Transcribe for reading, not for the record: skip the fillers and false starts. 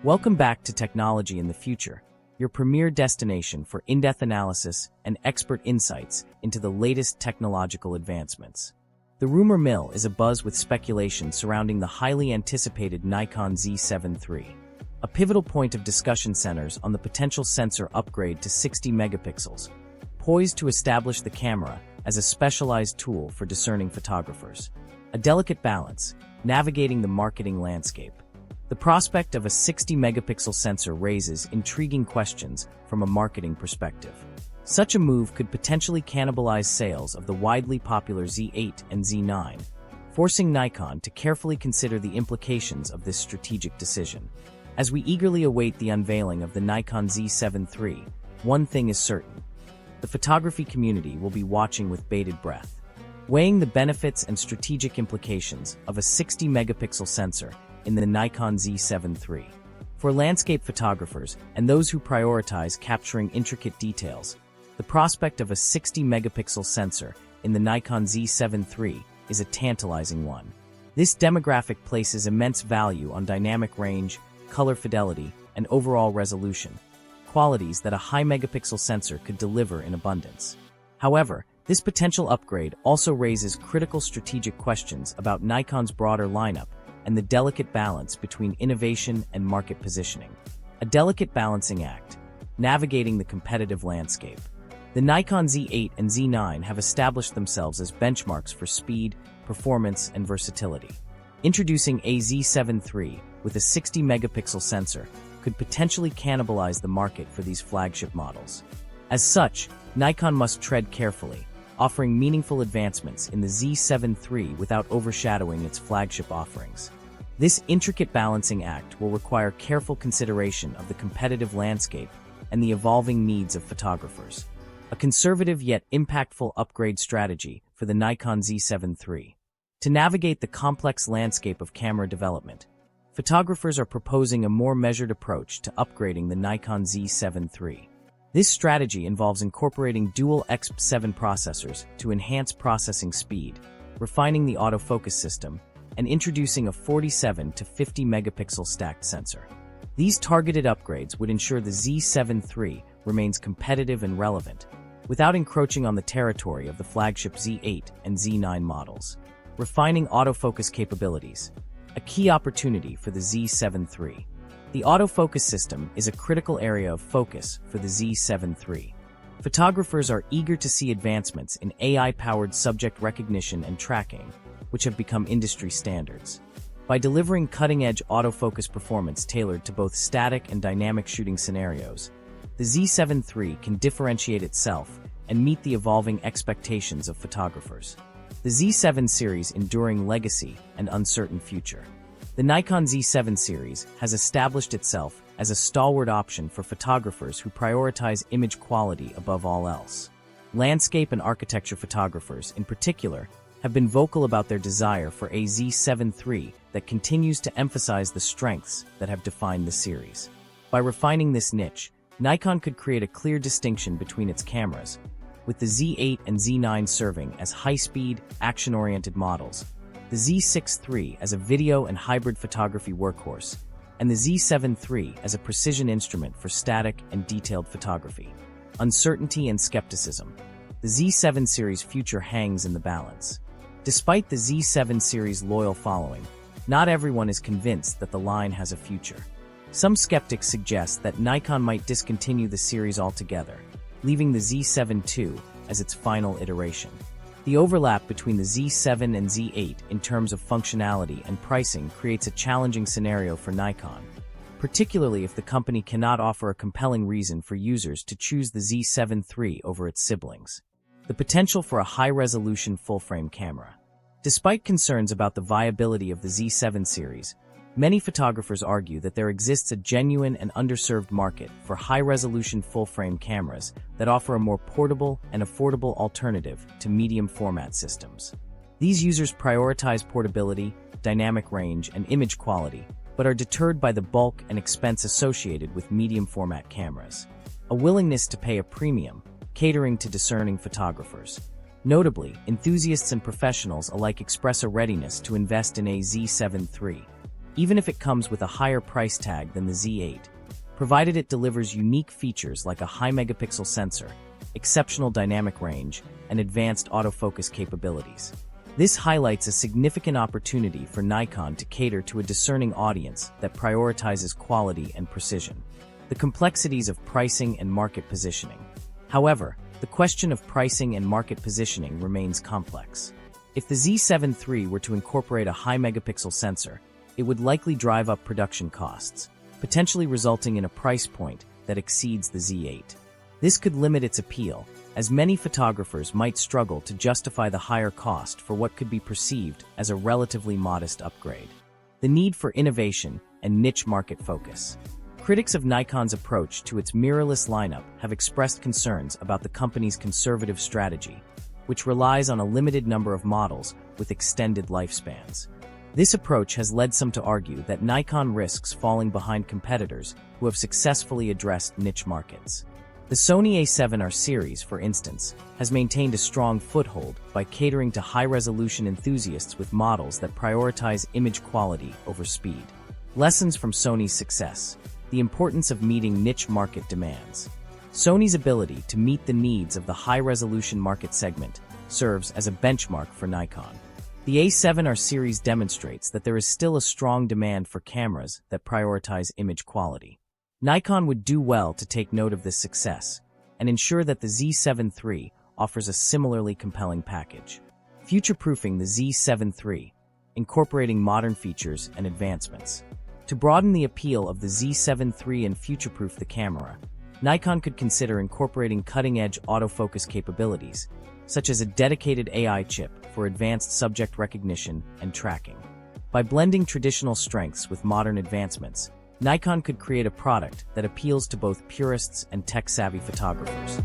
Welcome back to Technology in the Future, your premier destination for in-depth analysis and expert insights into the latest technological advancements. The rumor mill is abuzz with speculation surrounding the highly anticipated Nikon Z7 III. A pivotal point of discussion centers on the potential sensor upgrade to 60 megapixels, poised to establish the camera as a specialized tool for discerning photographers. A delicate balance, navigating the marketing landscape. The prospect of a 60-megapixel sensor raises intriguing questions from a marketing perspective. Such a move could potentially cannibalize sales of the widely popular Z8 and Z9, forcing Nikon to carefully consider the implications of this strategic decision. As we eagerly await the unveiling of the Nikon Z7 III, one thing is certain. The photography community will be watching with bated breath, weighing the benefits and strategic implications of a 60-megapixel sensor in the Nikon Z7 III. For landscape photographers and those who prioritize capturing intricate details, the prospect of a 60-megapixel sensor in the Nikon Z7 III is a tantalizing one. This demographic places immense value on dynamic range, color fidelity, and overall resolution, qualities that a high-megapixel sensor could deliver in abundance. However, this potential upgrade also raises critical strategic questions about Nikon's broader lineup and the delicate balance between innovation and market positioning. A delicate balancing act, navigating the competitive landscape. The Nikon Z8 and Z9 have established themselves as benchmarks for speed, performance, and versatility. Introducing a Z7 III with a 60-megapixel sensor could potentially cannibalize the market for these flagship models. As such, Nikon must tread carefully, offering meaningful advancements in the Z7 III without overshadowing its flagship offerings. This intricate balancing act will require careful consideration of the competitive landscape and the evolving needs of photographers. A conservative yet impactful upgrade strategy for the Nikon Z7 III. To navigate the complex landscape of camera development, photographers are proposing a more measured approach to upgrading the Nikon Z7 III. This strategy involves incorporating dual XP7 processors to enhance processing speed, refining the autofocus system, and introducing a 47 to 50 megapixel stacked sensor. These targeted upgrades would ensure the Z7 III remains competitive and relevant, without encroaching on the territory of the flagship Z8 and Z9 models. Refining autofocus capabilities, a key opportunity for the Z7 III. The autofocus system is a critical area of focus for the Z7 III. Photographers are eager to see advancements in AI-powered subject recognition and tracking, which have become industry standards. By delivering cutting-edge autofocus performance tailored to both static and dynamic shooting scenarios, the Z7 III can differentiate itself and meet the evolving expectations of photographers. The Z7 series' enduring legacy and uncertain future. The Nikon Z7 series has established itself as a stalwart option for photographers who prioritize image quality above all else. Landscape and architecture photographers, in particular, have been vocal about their desire for a Z7 III that continues to emphasize the strengths that have defined the series. By refining this niche, Nikon could create a clear distinction between its cameras, with the Z8 and Z9 serving as high-speed, action-oriented models, the Z6 III as a video and hybrid photography workhorse, and the Z7 III as a precision instrument for static and detailed photography. Uncertainty and skepticism. The Z7 series' future hangs in the balance. Despite the Z7 series' loyal following, not everyone is convinced that the line has a future. Some skeptics suggest that Nikon might discontinue the series altogether, leaving the Z7 II as its final iteration. The overlap between the Z7 and Z8 in terms of functionality and pricing creates a challenging scenario for Nikon, particularly if the company cannot offer a compelling reason for users to choose the Z7 III over its siblings. The potential for a high-resolution full-frame camera. Despite concerns about the viability of the Z7 series, many photographers argue that there exists a genuine and underserved market for high-resolution full-frame cameras that offer a more portable and affordable alternative to medium-format systems. These users prioritize portability, dynamic range, and image quality, but are deterred by the bulk and expense associated with medium-format cameras. A willingness to pay a premium, catering to discerning photographers. Notably, enthusiasts and professionals alike express a readiness to invest in a Z7 III. even if it comes with a higher price tag than the Z8, provided it delivers unique features like a high megapixel sensor, exceptional dynamic range, and advanced autofocus capabilities. This highlights a significant opportunity for Nikon to cater to a discerning audience that prioritizes quality and precision. The complexities of pricing and market positioning. However, the question of pricing and market positioning remains complex. If the Z7 III were to incorporate a high megapixel sensor, it would likely drive up production costs, potentially resulting in a price point that exceeds the Z8. This could limit its appeal, as many photographers might struggle to justify the higher cost for what could be perceived as a relatively modest upgrade. The need for innovation and niche market focus. Critics of Nikon's approach to its mirrorless lineup have expressed concerns about the company's conservative strategy, which relies on a limited number of models with extended lifespans. This approach has led some to argue that Nikon risks falling behind competitors who have successfully addressed niche markets. The Sony A7R series, for instance, has maintained a strong foothold by catering to high-resolution enthusiasts with models that prioritize image quality over speed. Lessons from Sony's success: the importance of meeting niche market demands. Sony's ability to meet the needs of the high-resolution market segment serves as a benchmark for Nikon. The A7R series demonstrates that there is still a strong demand for cameras that prioritize image quality. Nikon would do well to take note of this success and ensure that the Z7 III offers a similarly compelling package. Future-proofing the Z7 III, incorporating modern features and advancements. To broaden the appeal of the Z7 III and future-proof the camera, Nikon could consider incorporating cutting-edge autofocus capabilities, such as a dedicated AI chip for advanced subject recognition and tracking. By blending traditional strengths with modern advancements, Nikon could create a product that appeals to both purists and tech-savvy photographers.